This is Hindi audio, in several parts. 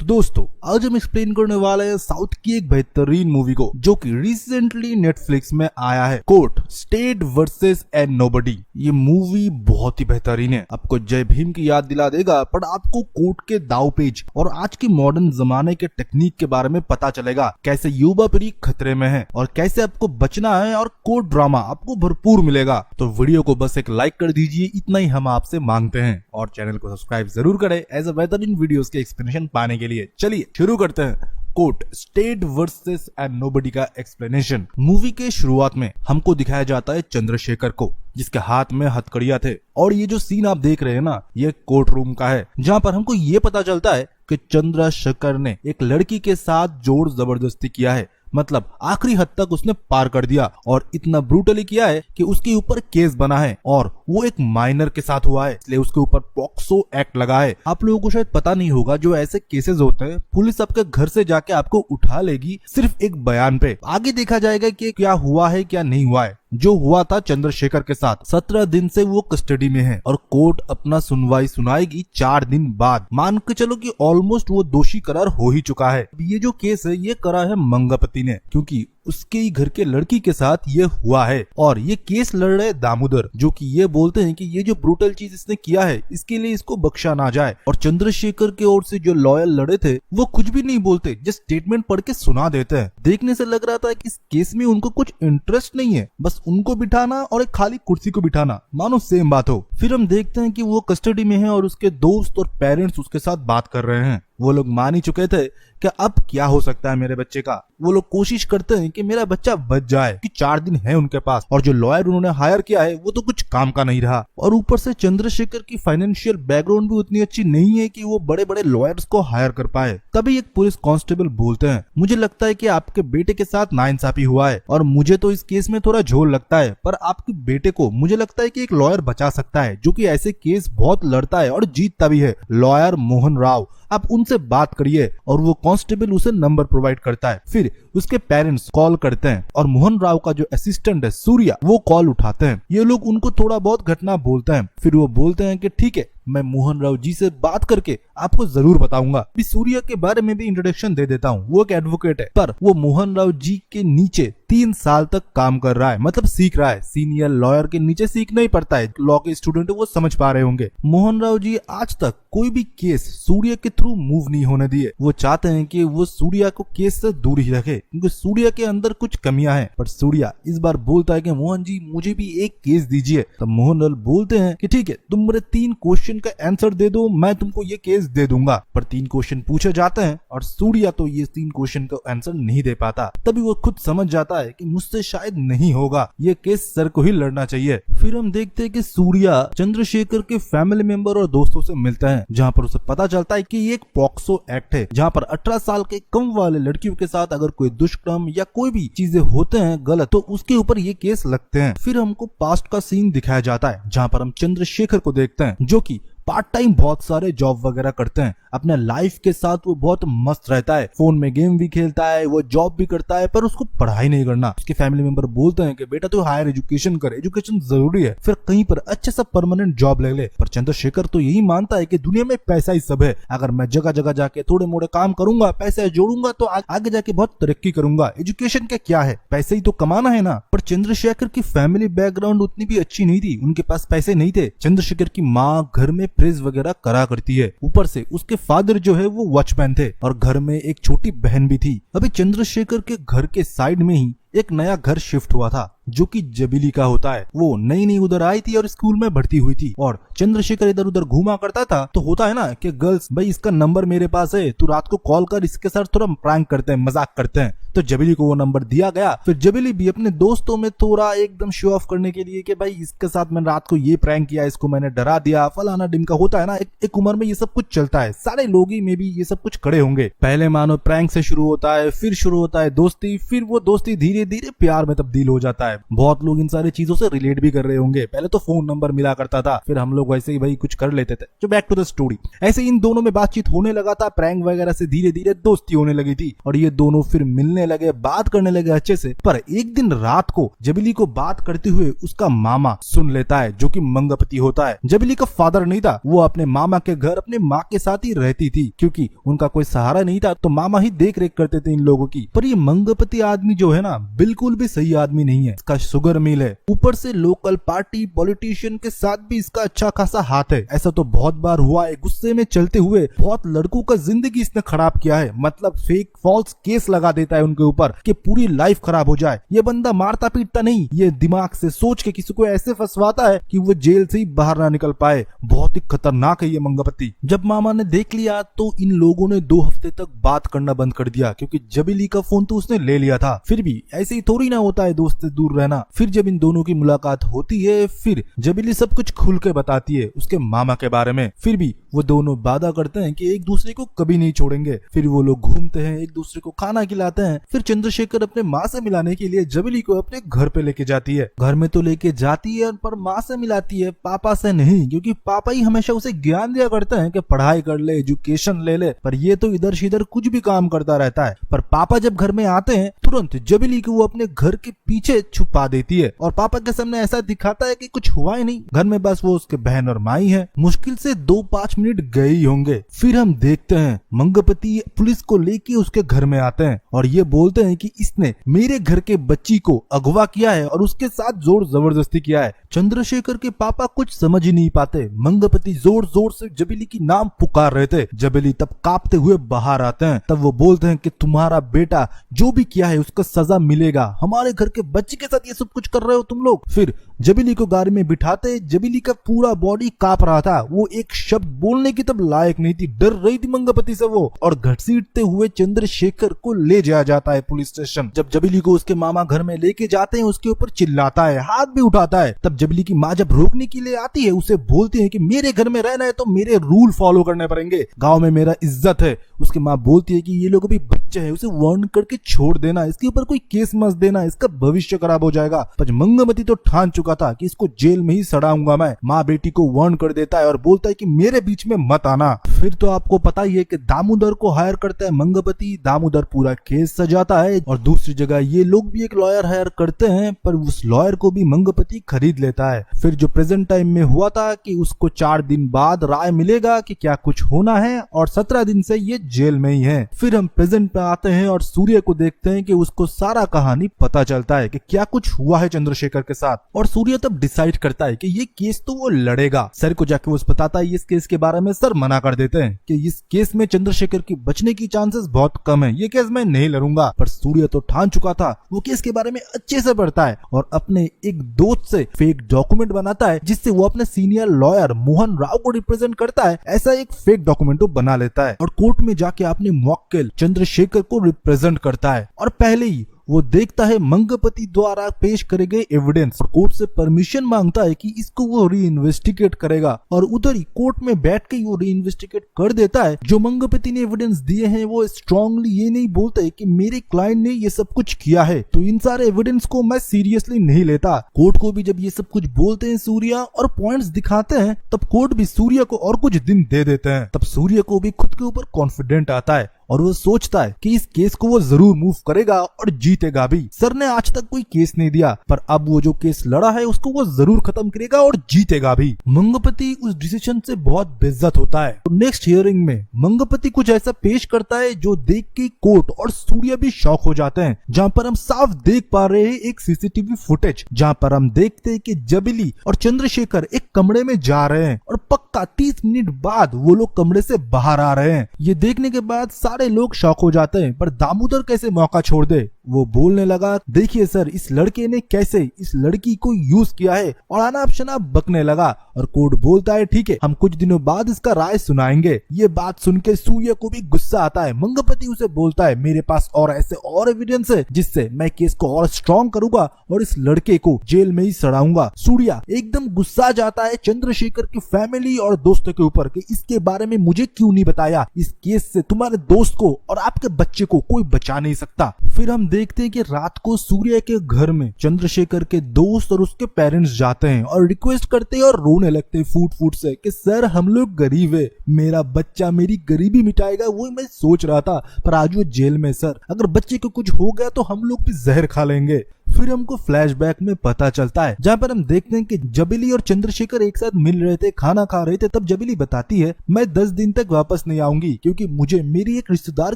तो दोस्तों आज हम एक्सप्लेन करने वाले हैं साउथ की एक बेहतरीन मूवी को जो कि रिसेंटली नेटफ्लिक्स में आया है, court state versus and nobody. ये मूवी बहुत ही बेहतरीन है, आपको जय भीम की याद दिला देगा, पर आपको कोर्ट के दाव पेच और आज की मॉडर्न जमाने के टेक्निक के बारे में पता चलेगा, कैसे युवा पीढ़ी खतरे में है और कैसे आपको बचना है, और कोर्ट ड्रामा आपको भरपूर मिलेगा। तो वीडियो को बस एक लाइक कर दीजिए, इतना ही हम आपसे मांगते हैं, और चैनल को सब्सक्राइब जरूर करें ऐसे बेहतरीन वीडियोस के एक्सप्लेनेशन पाने के लिए। चलिए शुरू करते हैं court state versus and nobody का एक्सप्लेनेशन। मूवी के शुरुआत में हमको दिखाया जाता है चंद्रशेखर को, जिसके हाथ में हथकड़ियां थे, और ये जो सीन आप देख रहे हैं ना, ये कोर्ट रूम का है, जहां पर हमको ये पता चलता है कि चंद्रशेखर ने एक लड़की के साथ जोर जबरदस्ती किया है, मतलब आखिरी हद तक उसने पार कर दिया, और इतना ब्रूटली किया है कि उसके ऊपर केस बना है, और वो एक माइनर के साथ हुआ है, इसलिए उसके ऊपर पॉक्सो एक्ट लगा है। आप लोगों को शायद पता नहीं होगा, जो ऐसे केसेस होते हैं पुलिस आपके घर से जाके आपको उठा लेगी सिर्फ एक बयान पे, आगे देखा जाएगा कि क्या हुआ है क्या नहीं हुआ है। जो हुआ था चंद्रशेखर के साथ, 17 दिन से वो कस्टडी में है और कोर्ट अपना सुनवाई सुनाएगी 4 दिन बाद। मान के चलो कि ऑलमोस्ट वो दोषी करार हो ही चुका है। ये जो केस है ये करा है मंगापति ने, क्योंकि उसके ही घर के लड़की के साथ ये हुआ है, और ये केस लड़ रहे दामोदर, जो कि ये बोलते हैं कि ये जो ब्रूटल चीज इसने किया है इसके लिए इसको बख्शा ना जाए। और चंद्रशेखर की ओर से जो लॉयर लड़े थे वो कुछ भी नहीं बोलते, जस्ट स्टेटमेंट पढ़ के सुना देते हैं। देखने से लग रहा था कि इस केस में उनको कुछ इंटरेस्ट नहीं है, बस उनको बिठाना और एक खाली कुर्सी को बिठाना, मानो सेम बात हो। फिर हम देखते हैं कि वो कस्टडी में है और उसके दोस्त और पेरेंट्स उसके साथ बात कर रहे हैं। वो लोग मान ही चुके थे कि अब क्या हो सकता है मेरे बच्चे का। वो लोग कोशिश करते हैं कि मेरा बच्चा बच जाए, कि 4 दिन है उनके पास, और जो लॉयर उन्होंने हायर किया है वो तो कुछ काम का नहीं रहा। और ऊपर से चंद्रशेखर की फाइनेंशियल बैकग्राउंड भी उतनी अच्छी नहीं है कि वो बड़े बड़े लॉयर्स को हायर कर पाए। तभी एक पुलिस कांस्टेबल बोलते हैं, मुझे लगता है कि आपके बेटे के साथ नाइंसाफी हुआ है, और मुझे तो इस केस में थोड़ा झोल लगता है, पर आपके बेटे को मुझे लगता है कि एक लॉयर बचा सकता है, जो कि ऐसे केस बहुत लड़ता है और जीतता भी है, लॉयर मोहन राव। आप उनसे बात करिए। और वो कांस्टेबल उसे नंबर प्रोवाइड करता है। फिर उसके पेरेंट्स कॉल करते हैं और मोहन राव का जो असिस्टेंट है सूर्या, वो कॉल उठाते हैं। ये लोग उनको थोड़ा बहुत घटना बोलते हैं। फिर वो बोलते हैं कि ठीक है, मैं मोहन राव जी से बात करके आपको जरूर बताऊंगा। अभी सूर्या के बारे में भी इंट्रोडक्शन दे देता हूँ। वो एक एडवोकेट है, पर वो मोहन राव जी के नीचे 3 साल तक काम कर रहा है, मतलब सीख रहा है। सीनियर लॉयर के नीचे सीख नहीं पड़ता है, लॉ के स्टूडेंट वो समझ पा रहे होंगे। मोहन राव जी आज तक कोई भी केस सूर्या के थ्रू मूव नहीं होने दिए। वो चाहते हैं कि वो सूर्या को केस से दूर ही रखे, क्योंकि सूर्या के अंदर कुछ कमियां हैं। पर सूर्या इस बार बोलता है कि मोहन जी मुझे भी एक केस दीजिए। तो मोहन राव बोलते हैं कि ठीक है, तुम मेरे 3 क्वेश्चन का आंसर दे दो, मैं तुमको ये केस दे दूंगा। पर 3 क्वेश्चन पूछे जाते हैं और सूर्या तो ये 3 क्वेश्चन का आंसर नहीं दे पाता। तभी वो खुद समझ जाता है कि मुझसे शायद नहीं होगा, ये केस सर को ही लड़ना चाहिए। फिर हम देखते हैं कि सूर्या चंद्रशेखर के फैमिली मेंबर और दोस्तों से मिलता है, जहाँ पर उसे पता चलता है कि ये एक पॉक्सो एक्ट है, जहाँ पर 18 साल के कम वाले लड़कियों के साथ अगर कोई दुष्कर्म या कोई भी चीजें होते हैं गलत, तो उसके ऊपर ये केस लगते हैं। फिर हमको पास्ट का सीन दिखाया जाता है, जहाँ पर हम चंद्रशेखर को देखते हैं, जो कि पार्ट टाइम बहुत सारे जॉब वगैरह करते हैं। अपने लाइफ के साथ वो बहुत मस्त रहता है, फोन में गेम भी खेलता है, वो जॉब भी करता है, पर उसको पढ़ाई नहीं करना। उसके फैमिली मेंबर बोलते हैं कि बेटा तू हायर एजुकेशन कर, एजुकेशन जरूरी है, फिर कहीं पर अच्छे सा परमानेंट जॉब ले ले। पर चंद्रशेखर तो यही मानता है कि दुनिया में पैसा ही सब है, अगर मैं जगह जगह जाके थोड़े मोड़े काम करूंगा, पैसे जोड़ूंगा, तो आगे जाके बहुत तरक्की करूंगा। एजुकेशन का क्या है, पैसे ही तो कमाना है ना। पर चंद्रशेखर की फैमिली बैकग्राउंड उतनी भी अच्छी नहीं थी, उनके पास पैसे नहीं थे। चंद्रशेखर की माँ घर में प्रेस वगैरह करा करती है, ऊपर से उसके फादर जो है वो वॉचमैन थे, और घर में एक छोटी बहन भी थी। अभी चंद्रशेखर के घर के साइड में ही एक नया घर शिफ्ट हुआ था, जो कि जबीली का होता है। वो नई नई उधर आई थी और स्कूल में भर्ती हुई थी, और चंद्रशेखर इधर उधर घूमा करता था। तो होता है ना कि गर्ल्स, भाई इसका नंबर मेरे पास है, तू रात को कॉल कर, इसके साथ थोड़ा प्रैंक करते हैं, मजाक करते हैं। तो जबीली को वो नंबर दिया गया। फिर जबीली भी अपने दोस्तों में थोड़ा एकदम शो ऑफ करने के लिए कि भाई इसके साथ मैंने रात को ये प्रैंक किया, इसको मैंने डरा दिया, फलाना डिमका। होता है ना, एक उम्र में ये सब कुछ चलता है, सारे लोग ही में भी ये सब कुछ खड़े होंगे। पहले मानो प्रैंक से शुरू होता है, फिर शुरू होता है दोस्ती, फिर वो दोस्ती धीरे धीरे प्यार में तब्दील हो जाता है। है। बहुत लोग इन सारी चीजों से रिलेट भी कर रहे होंगे। पहले तो फोन नंबर मिला करता था, फिर हम लोग वैसे ही भाई कुछ कर लेते थे। जो बैक टू द स्टोरी, ऐसे इन दोनों में बातचीत होने लगा था, प्रैंक वगैरह से धीरे धीरे दोस्ती होने लगी थी और ये दोनों फिर मिलने लगे, बात करने लगे अच्छे से। पर एक दिन रात को जबीली को बात करते हुए उसका मामा सुन लेता है, जो कि मंगपति होता है। जबीली का फादर नहीं था, वो अपने मामा के घर अपने माँ के साथ ही रहती थी, क्योंकि उनका कोई सहारा नहीं था तो मामा ही देख रेख करते थे इन लोगों की। पर ये मंगपति आदमी जो है ना, बिल्कुल भी सही आदमी नहीं है। इसका शुगर मिल है, ऊपर से लोकल पार्टी पॉलिटिशियन के साथ भी इसका अच्छा खासा हाथ है। ऐसा तो बहुत बार हुआ है, गुस्से में चलते हुए बहुत लड़कों का जिंदगी इसने खराब किया है। मतलब फेक फॉल्स केस लगा देता है उनके ऊपर कि पूरी लाइफ खराब हो जाए। ये बंदा मारता पीटता नहीं, ये दिमाग से सोच के किसी को ऐसे फंसवाता है कि वो जेल से ही बाहर ना निकल पाए। बहुत ही खतरनाक है ये मंगपति। जब मामा ने देख लिया तो इन लोगों ने 2 हफ्ते तक बात करना बंद कर दिया, क्योंकि जबीली का फोन तो उसने ले लिया था। फिर भी ऐसे ही थोड़ी ना होता है दोस्त से दूर रहना। फिर जब इन दोनों की मुलाकात होती है, फिर जबीली सब कुछ खुल के बताती है उसके मामा के बारे में। फिर भी वो दोनों वादा करते हैं कि एक दूसरे को कभी नहीं छोड़ेंगे। फिर वो लोग घूमते हैं, एक दूसरे को खाना खिलाते हैं। फिर चंद्रशेखर अपने माँ से मिलाने के लिए जबीली को अपने घर पे लेके जाती है। घर में तो लेके जाती है पर माँ से मिलाती है, पापा से नहीं, क्योंकि पापा ही हमेशा उसे ज्ञान दिया करते हैं कि पढ़ाई कर ले, एजुकेशन ले ले। पर ये तो इधर से इधर कुछ भी काम करता रहता है। पर पापा जब घर में आते हैं, तुरंत जबीली को वो अपने घर के पीछे छुपा देती है और पापा के सामने ऐसा दिखाता है कि कुछ हुआ ही नहीं। घर में बस वो उसके बहन और माई है। मुश्किल से 2-5 मिनट गए ही होंगे। फिर हम देखते हैं मंगपति पुलिस को लेके उसके घर में आते हैं और ये बोलते हैं कि इसने मेरे घर के बच्ची को अगवा किया है और उसके साथ जोर जबरदस्ती किया है। चंद्रशेखर के पापा कुछ समझ ही नहीं पाते। मंगपति जोर जोर से जबीली की नाम पुकार रहे थे। जबीली तब कांपते हुए बाहर आते हैं। तब वो बोलते हैं कि तुम्हारा बेटा जो भी किया है उसका सजा मिलेगा। हमारे घर के बच्चे के साथ ये सब कुछ कर रहे हो तुम लोग। फिर जबीली को गाड़ी में बिठाते, जबीली का पूरा बॉडी कांप रहा था। वो एक शब्द बोलने की तब लायक नहीं थी, डर रही थी मंगपति से वो। और घसीटते हुए चंद्रशेखर को ले जाया जाता है पुलिस स्टेशन। जब जबीली को उसके मामा घर में लेके जाते हैं, उसके ऊपर चिल्लाता है, हाथ भी उठाता है। तब जबीली की माँ जब रोकने के लिए आती है, उसे बोलती है कि मेरे घर में रहना है तो मेरे रूल फॉलो करने पड़ेंगे, गाँव में मेरा इज्जत है। उसकी माँ बोलती है कि ये लोग अभी बच्चे हैं, उसे वार्न करके छोड़ देना, इसके ऊपर कोई केस मत देना, इसका भविष्य खराब हो जाएगा। पर मंगपति तो ठान चुका था कि इसको जेल में ही सड़ाऊंगा मैं। माँ बेटी को वार्न कर देता है और बोलता है कि मेरे बीच में मत आना। फिर तो आपको पता ही है कि दामोदर को हायर करता है मंगपति। दामोदर पूरा केस सजाता है और दूसरी जगह ये लोग भी एक लॉयर हायर करते हैं, पर उस लॉयर को भी मंगपति खरीद लेता है। फिर जो प्रेजेंट टाइम में हुआ था कि उसको 4 दिन बाद राय मिलेगा कि क्या कुछ होना है और 17 दिन से ये जेल में ही है। फिर हम प्रेजेंट पे आते हैं और सूर्य को देखते हैं कि उसको सारा कहानी पता चलता है कि क्या कुछ हुआ है चंद्रशेखर के साथ। और सूर्य तब डिसाइड करता है कि ये केस तो वो लड़ेगा। सर को जाके वो बताता है इस केस के बारे में। सर मना कर देते हैं कि इस केस में चंद्रशेखर की बचने की चांसेस बहुत कम है, ये केस मैं नहीं लड़ूंगा। पर सूर्य तो ठान चुका था। वो केस के बारे में अच्छे से पढ़ता है और अपने एक दोस्त से फेक डॉक्यूमेंट बनाता है, जिससे वो अपने सीनियर लॉयर मोहन राव को रिप्रेजेंट करता है। ऐसा एक फेक डॉक्यूमेंट वो बना लेता है और कोर्ट में जाके अपने मुवक्किल चंद्रशेखर को रिप्रेजेंट करता है। और पहले ही वो देखता है मंगपति द्वारा पेश करे गए एविडेंस और कोर्ट से परमिशन मांगता है कि इसको वो री इन्वेस्टिगेट करेगा। और उधर ही कोर्ट में बैठ के वो री इन्वेस्टिगेट कर देता है। जो मंगपति ने एविडेंस दिए हैं वो स्ट्रांगली ये नहीं बोलते कि मेरे क्लाइंट ने ये सब कुछ किया है, तो इन सारे एविडेंस को मैं सीरियसली नहीं लेता। कोर्ट को भी जब ये सब कुछ बोलते हैं सूर्य और पॉइंट्स दिखाते हैं, तब कोर्ट भी सूर्य को और कुछ दिन दे देते हैं। तब सूर्य को भी खुद के ऊपर कॉन्फिडेंट आता है और वो सोचता है कि इस केस को वो जरूर मूव करेगा और जीतेगा भी। सर ने आज तक कोई केस नहीं दिया, पर अब वो जो केस लड़ा है उसको वो जरूर खत्म करेगा और जीतेगा भी। मंगपति उस डिसीजन से बहुत बेइज्जत होता है। तो नेक्स्ट हियरिंग में मंगपति कुछ ऐसा पेश करता है जो देख के कोर्ट और सूर्य भी शॉक हो जाते हैं। जहाँ पर हम साफ देख पा रहे हैं एक सीसीटीवी फुटेज, जहाँ पर हम देखते हैं कि जबीली और चंद्रशेखर एक कमरे में जा रहे हैं और पक्का 30 मिनट बाद वो लोग कमरे से बाहर आ रहे हैं। ये देखने के बाद सारे लोग शॉक हो जाते हैं, पर दामोदर कैसे मौका छोड़ दे। वो बोलने लगा, देखिए सर, इस लड़के ने कैसे इस लड़की को यूज किया है, और अनाप शनाप बकने लगा। और कोर्ट बोलता है ठीक है, हम कुछ दिनों बाद इसका राय सुनाएंगे। ये बात सुन के सूर्य को भी गुस्सा आता है। मंगपति उसे बोलता है मेरे पास और ऐसे और एविडेंस है जिससे मैं केस को और स्ट्रॉन्ग करूंगा और इस लड़के को जेल में ही सड़ाऊंगा। सूर्य एकदम गुस्सा जाता है चंद्रशेखर की फैमिली और दोस्तों के ऊपर कि इसके बारे में मुझे क्यों नहीं बताया। इस केस से तुम्हारे दोस्त को और आपके बच्चे को कोई बचा नहीं सकता। फिर हम देखते हैं कि रात को सूर्या के घर में चंद्रशेखर के दोस्त और उसके पेरेंट्स जाते हैं और रिक्वेस्ट करते हैं और रोने लगते हैं फूट फूट से कि सर हम लोग गरीब है, मेरा बच्चा मेरी गरीबी मिटाएगा। वो मैं सोच रहा था, पर आज वो जेल में सर, अगर बच्चे को कुछ हो गया तो हम लोग भी जहर खा लेंगे। फिर हमको फ्लैशबैक में पता चलता है जहाँ पर हम देखते हैं कि जबेली और चंद्रशेखर एक साथ मिल रहे थे, खाना खा रहे थे। तब जबेली बताती है मैं 10 दिन तक वापस नहीं आऊंगी क्योंकि मुझे मेरी एक रिश्तेदार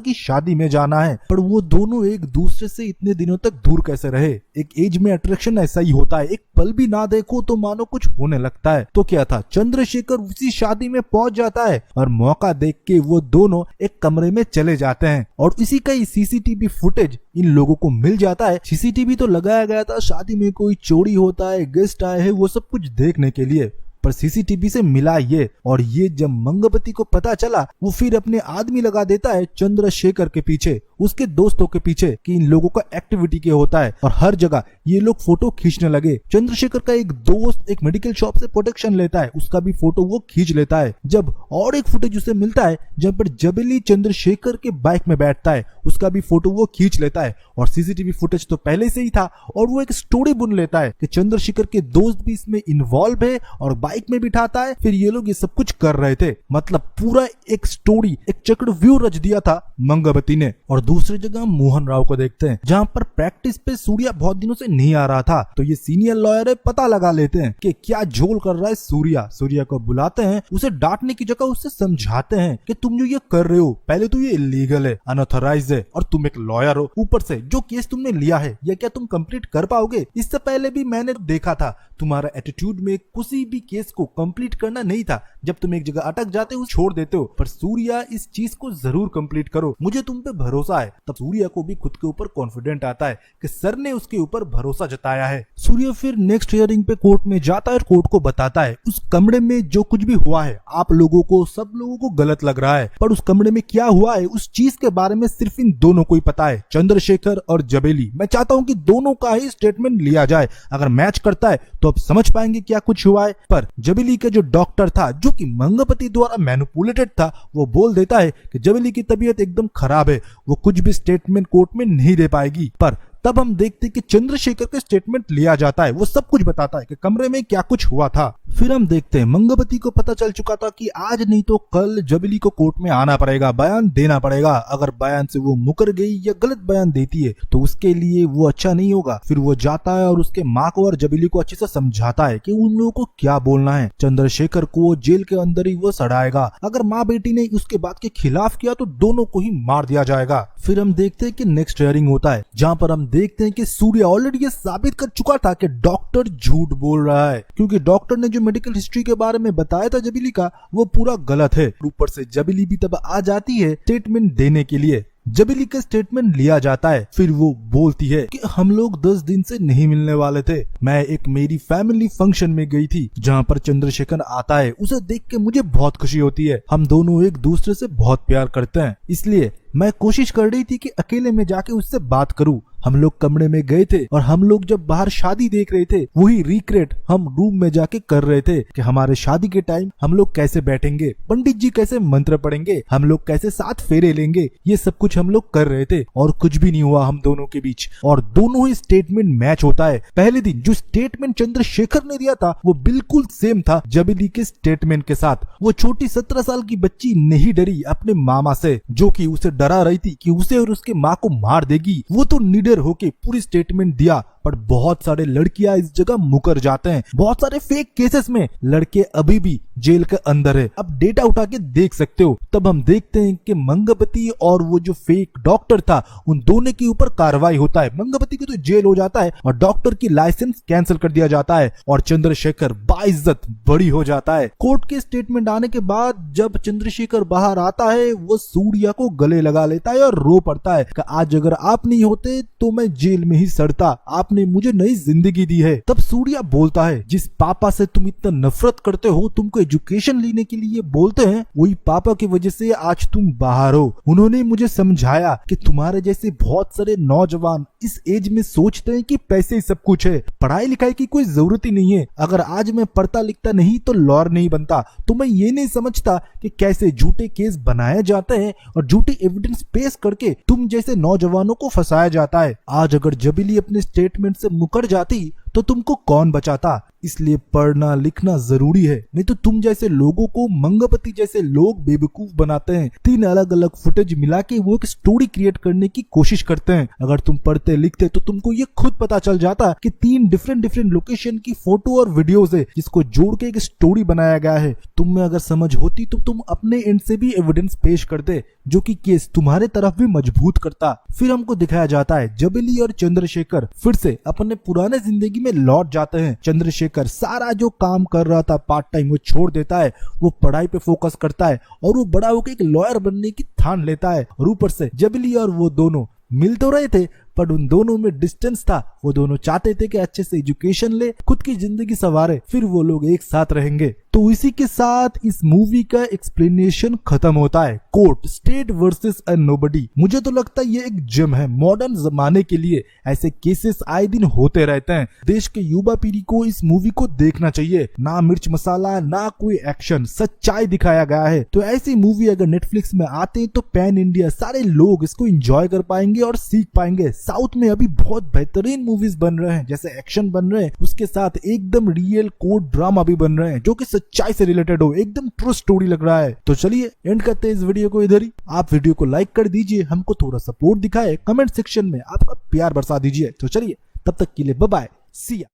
की शादी में जाना है। पर वो दोनों एक दूसरे से इतने दिनों तक दूर कैसे रहे? एक एज में अट्रैक्शन ऐसा ही होता है, एक पल भी ना देखो तो मानो कुछ होने लगता है। तो क्या था, चंद्रशेखर उसी शादी में पहुंच जाता है और मौका देख के वो दोनों एक कमरे में चले जाते हैं और इसी का ही सीसीटीवी फुटेज इन लोगों को मिल जाता है। सीसीटीवी तो लगाया गया था शादी में कोई चोरी होता है, गेस्ट आए हैं, वो सब कुछ देखने के लिए, पर सीसीटीवी से मिला ये। और ये जब मंगपति को पता चला वो फिर अपने आदमी लगा देता है चंद्रशेखर के पीछे, उसके दोस्तों के पीछे कि इन लोगों का एक्टिविटी क्या होता है, और हर जगह ये लोग फोटो खींचने लगे। चंद्रशेखर का एक दोस्त एक मेडिकल शॉप से प्रोटेक्शन लेता है, उसका भी फोटो वो खींच लेता है। जब और एक फुटेज उसे मिलता है जब पर जबेली चंद्रशेखर के बाइक में बैठता है, उसका भी फोटो वो खींच लेता है। और सीसीटीवी फुटेज तो पहले से ही था और वो एक स्टोरी बुन लेता है कि चंद्रशेखर के दोस्त भी इसमें इन्वॉल्व है और बाइक में बिठाता है। फिर ये लोग ये सब कुछ कर रहे थे, मतलब पूरा एक स्टोरी, एक चक्रव्यूह रच दिया था मंगपति ने। और दूसरी जगह मोहन राव को देखते हैं जहां पर प्रैक्टिस पे सूर्या बहुत दिनों से नहीं आ रहा था, तो ये सीनियर लॉयर है, पता लगा लेते हैं कि क्या झोल कर रहा है सूर्या। सूर्या को बुलाते हैं, उसे डांटने की जगह उससे समझाते हैं कि तुम जो ये कर रहे हो, पहले तो ये इलीगल है, अनऑथराइज्ड है, और तुम एक लॉयर हो, ऊपर से जो केस तुमने लिया है या क्या तुम कंप्लीट कर पाओगे? इससे पहले भी मैंने देखा था तुम्हारा एटीट्यूड में किसी भी केस को कंप्लीट करना नहीं था, जब तुम एक जगह अटक जाते हो छोड़ देते हो। पर सूर्या इस चीज को जरूर कंप्लीट करो, मुझे तुम पे भरोसा है। तब सूर्या को भी खुद के ऊपर कॉन्फिडेंट आता है कि सर ने उसके ऊपर भरोसा जताया है। सूर्या फिर नेक्स्ट हियरिंग पे कोर्ट में जाता है और कोर्ट को बताता है उस कमरे में जो कुछ भी हुआ है आप लोगों को, सब लोगों को गलत लग रहा है, पर उस कमरे में क्या हुआ है उस चीज के बारे में सिर्फ इन दोनों को ही पता है, चंद्रशेखर और जबेली। मैं चाहता हूं कि दोनों का ही स्टेटमेंट लिया जाए, अगर मैच करता है तो अब समझ पाएंगे क्या कुछ हुआ है। पर जबेली का जो डॉक्टर था जो कि मंगपति द्वारा मैनिपुलेटेड था, वो बोल देता है कि जबेली की तबीयत एकदम खराब है, वो कुछ भी स्टेटमेंट कोर्ट में नहीं दे पाएगी। पर तब हम देखते हैं कि चंद्रशेखर का स्टेटमेंट लिया जाता है, वो सब कुछ बताता है कि कमरे में क्या कुछ हुआ था। फिर हम देखते हैं मंगपति को पता चल चुका था कि आज नहीं तो कल जबेली को कोर्ट में आना पड़ेगा, बयान देना पड़ेगा। अगर बयान से वो मुकर गई या गलत बयान देती है तो उसके लिए वो अच्छा नहीं होगा। फिर वो जाता है और उसके माँ को और जबेली को अच्छे से समझाता है कि उन लोगों को क्या बोलना है। चंद्रशेखर को जेल के अंदर ही वो सड़ाएगा, अगर माँ बेटी ने उसके बात के खिलाफ किया तो दोनों को ही मार दिया जाएगा। फिर हम देखते हैं कि नेक्स्ट हियरिंग होता है जहाँ पर हम देखते हैं कि सूर्या ऑलरेडी ये साबित कर चुका था कि डॉक्टर झूठ बोल रहा है, क्योंकि डॉक्टर ने जो मेडिकल हिस्ट्री के बारे में बताया था जबेली का, वो पूरा गलत है। ऊपर से जबेली भी तब आ जाती है स्टेटमेंट देने के लिए। जबेली का स्टेटमेंट लिया जाता है, फिर वो बोलती है कि हम लोग 10 दिन से नहीं मिलने वाले थे, मैं एक मेरी फैमिली फंक्शन में गई थी जहाँ पर चंद्रशेखर आता है, उसे देख के मुझे बहुत खुशी होती है, हम दोनों एक दूसरे से बहुत प्यार करते हैं, इसलिए मैं कोशिश कर रही थी कि अकेले में जाके उससे बात करूं। हम लोग कमरे में गए थे और हम लोग जब बाहर शादी देख रहे थे वही रिक्रिएट हम रूम में जाके कर रहे थे कि हमारे शादी के टाइम हम लोग कैसे बैठेंगे, पंडित जी कैसे मंत्र पढ़ेंगे, हम लोग कैसे 7 फेरे लेंगे, ये सब कुछ हम लोग कर रहे थे और कुछ भी नहीं हुआ हम दोनों के बीच। और दोनों ही स्टेटमेंट मैच होता है। पहले दिन जो स्टेटमेंट चंद्रशेखर ने दिया था वो बिल्कुल सेम था जबेली के स्टेटमेंट के साथ। वो छोटी 17 साल की बच्ची नहीं डरी अपने मामा से, जो कि उसे डरा रही थी कि उसे और उसके माँ को मार देगी, वो तो निडर होके पूरी स्टेटमेंट दिया। पर बहुत सारे लड़कियां इस जगह मुकर जाते हैं, बहुत सारे फेक केसेस में लड़के अभी भी जेल के अंदर है, अब डेटा उठा के देख सकते हो। तब हम देखते हैं कि मंगपति और वो जो फेक डॉक्टर था उन दोनों के ऊपर कार्रवाई होता है। मंगपति को तो जेल हो जाता है और डॉक्टर की लाइसेंस कैंसिल कर दिया जाता है और चंद्रशेखर बाइज्जत बड़ी हो जाता है। कोर्ट के स्टेटमेंट आने के बाद जब चंद्रशेखर बाहर आता है वो सूर्या को गले लगा लेता है और रो पड़ता है कि आज अगर आप नहीं होते तो मैं जेल में ही सड़ता, आपने मुझे नई जिंदगी दी है। तब सूर्या बोलता है जिस पापा से तुम इतना नफरत करते हो तुमको एजुकेशन लेने के लिए बोलते हैं, वही पापा की वजह से आज तुम बाहर हो। उन्होंने मुझे समझाया कि तुम्हारे जैसे बहुत सारे नौजवान इस एज में सोचते हैं कि पैसे ही सब कुछ है, पढ़ाई लिखाई की कोई जरूरत ही नहीं है। अगर आज मैं पढ़ता लिखता नहीं तो लॉयर नहीं बनता। तो मैं ये नहीं समझता कि कैसे झूठे केस बनाए जाते हैं और झूठी एविडेंस पेश करके तुम जैसे नौजवानों को फंसाया जाता है। आज अगर जबीली अपने स्टेटमेंट से मुकर जाती तो तुमको कौन बचाता। इसलिए पढ़ना लिखना जरूरी है, नहीं तो तुम जैसे लोगों को मंगपति जैसे लोग बेवकूफ बनाते हैं। 3 अलग अलग फुटेज मिला के वो एक स्टोरी क्रिएट करने की कोशिश करते हैं। अगर तुम पढ़ते लिखते तो तुमको ये खुद पता चल जाता कि 3 डिफरेंट लोकेशन की फोटो और वीडियोस है जिसको जोड़ के एक स्टोरी बनाया गया है। तुम में अगर समझ होती तो तुम अपने एंड से भी एविडेंस पेश करते, जो कि केस तुम्हारे तरफ भी मजबूत करता। फिर हमको दिखाया जाता है जबीली और चंद्रशेखर फिर से अपने पुराने जिंदगी में लौट जाते हैं। चंद्रशेखर सारा जो काम कर रहा था पार्ट टाइम वो छोड़ देता है, वो पढ़ाई पे फोकस करता है और वो बड़ा होकर एक लॉयर बनने की ठान लेता है। और ऊपर से जबीली और वो दोनों मिल तो रहे थे पर उन दोनों में डिस्टेंस था। वो दोनों चाहते थे कि अच्छे से एजुकेशन ले, खुद की जिंदगी संवारे, फिर वो लोग एक साथ रहेंगे। तो इसी के साथ इस मूवी का एक्सप्लेनेशन खत्म होता है। Court state versus and nobody. मुझे तो लगता है ये एक जेम है मॉडर्न जमाने के लिए। ऐसे केसेस आए दिन होते रहते हैं। देश के युवा पीढ़ी को इस मूवी को देखना चाहिए। ना मिर्च मसाला ना कोई एक्शन, सच्चाई दिखाया गया है। तो ऐसी मूवी अगर नेटफ्लिक्स में आते तो पैन इंडिया सारे लोग इसको एंजॉय कर पाएंगे और सीख पाएंगे। साउथ में अभी बहुत बेहतरीन मूवीज बन रहे हैं, जैसे एक्शन बन रहे हैं, उसके साथ एकदम रियल कोर्ट ड्रामा भी बन रहे हैं जो कि सच्चाई से रिलेटेड हो, एकदम ट्रू स्टोरी लग रहा है। तो चलिए एंड करते हैं इस वीडियो को इधर ही। आप वीडियो को लाइक कर दीजिए, हमको थोड़ा सपोर्ट दिखाए, कमेंट सेक्शन में आपका प्यार बरसा दीजिए। तो चलिए तब तक के लिए बाय बाय, सी या।